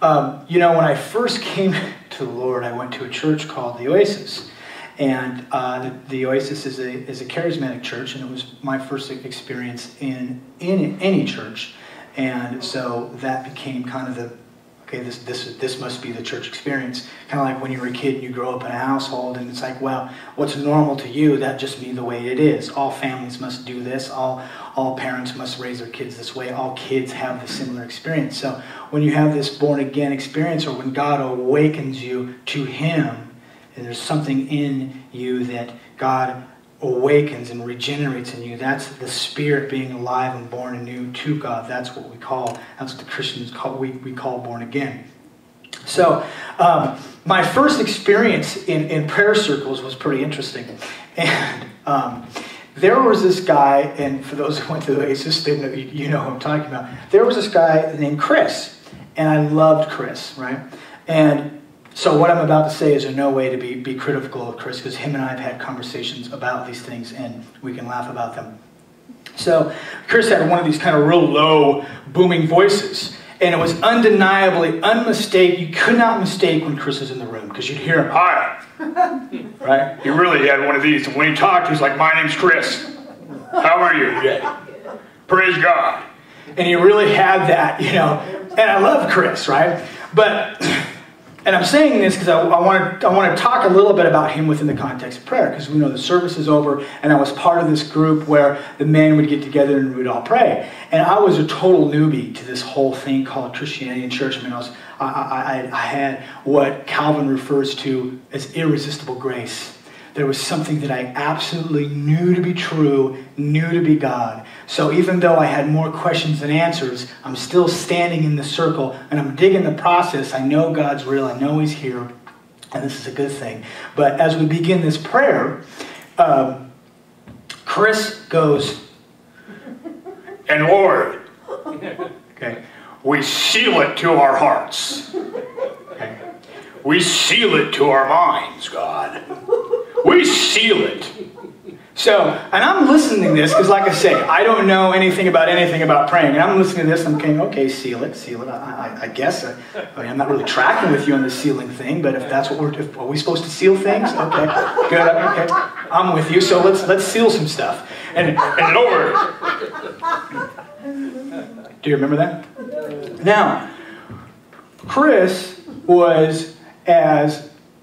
When I first came to the Lord, I went to a church called the Oasis. And the Oasis is a charismatic church, and it was my first experience in any church. And so that became kind of this must be the church experience. Kind of like when you were a kid and you grow up in a household, and it's like, well, what's normal to you, that just be the way it is. All families must do this. All parents must raise their kids this way. All kids have the similar experience. So when you have this born-again experience, or when God awakens you to Him, and there's something in you that God awakens and regenerates in you, that's the Spirit being alive and born anew to God. That's what the Christians call, we call born again. So my first experience in prayer circles was pretty interesting. And there was this guy, and for those who went to the Oasis, you know who I'm talking about. There was this guy named Chris, and I loved Chris, right? And so what I'm about to say is in no way to be critical of Chris, because him and I have had conversations about these things, and we can laugh about them. So Chris had one of these kind of real low, booming voices, and it was undeniably, unmistakable. You could not mistake when Chris was in the room, because you'd hear him, "Hi," right? He really had one of these, and when he talked, he was like, "My name's Chris. How are you today? Praise God." And he really had that, and I love Chris, right? And I'm saying this because I want to talk a little bit about him within the context of prayer, because we know the service is over, and I was part of this group where the men would get together and we'd all pray. And I was a total newbie to this whole thing called Christianity and church. I mean, I had what Calvin refers to as irresistible grace. There was something that I absolutely knew to be true, knew to be God. So even though I had more questions than answers, I'm still standing in the circle, and I'm digging the process. I know God's real. I know He's here, and this is a good thing. But as we begin this prayer, Chris goes, "And Lord," okay, "we seal it to our hearts. Okay? We seal it to our minds, God. We seal it." So, and I'm listening to this because, like I say, I don't know anything about praying. And I'm listening to this and I'm thinking, okay, seal it. I guess. I'm not really tracking with you on the sealing thing, but if that's what are we supposed to seal things? Okay, good. Okay, I'm with you. So let's seal some stuff. And Lord, do you remember that? Now, Chris was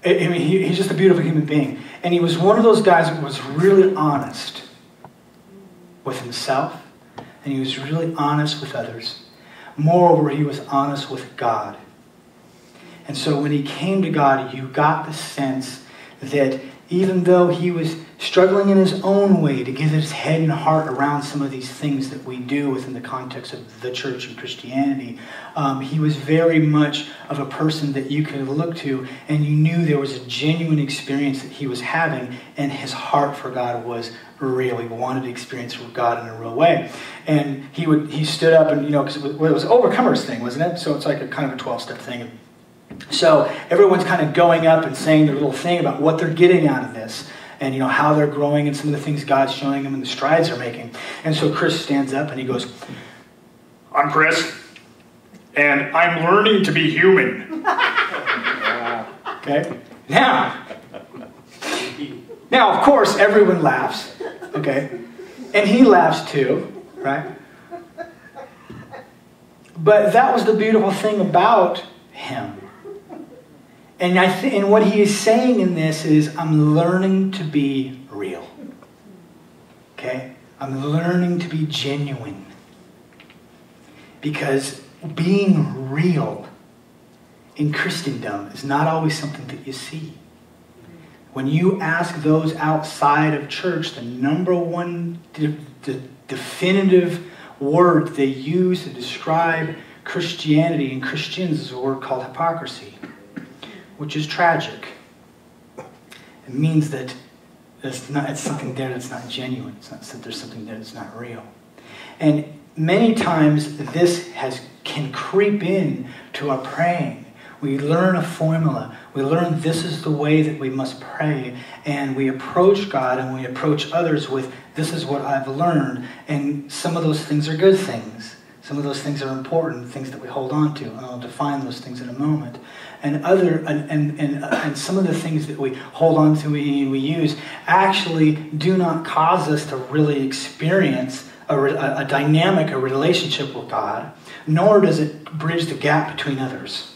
he's just a beautiful human being. And he was one of those guys who was really honest with himself, and he was really honest with others. Moreover, he was honest with God. And so when he came to God, you got the sense that even though he was struggling in his own way to get his head and heart around some of these things that we do within the context of the church and Christianity, he was very much of a person that you could look to, and you knew there was a genuine experience that he was having, and his heart for God was real. He wanted to experience God in a real way. And he stood up, and because it was an Overcomers thing, wasn't it? So it's like a kind of a 12-step thing. So everyone's kind of going up and saying their little thing about what they're getting out of this, and how they're growing, and some of the things God's showing them and the strides they're making. And so Chris stands up and he goes, "I'm Chris, and I'm learning to be human." Okay? Now, of course, everyone laughs. Okay? And he laughs too, right? But that was the beautiful thing about him. And and what he is saying in this is, I'm learning to be real. Okay? I'm learning to be genuine. Because being real in Christendom is not always something that you see. When you ask those outside of church, the number one definitive word they use to describe Christianity and Christians is a word called hypocrisy, which is tragic. It means that it's something there that's not genuine. It's not that there's something there that's not real. And many times this can creep in to our praying. We learn a formula. We learn this is the way that we must pray. And we approach God and we approach others with, this is what I've learned. And some of those things are good things. Some of those things are important, things that we hold on to, and I'll define those things in a moment. And some of the things that we hold on to, we use, actually do not cause us to really experience a dynamic, a relationship with God, nor does it bridge the gap between others.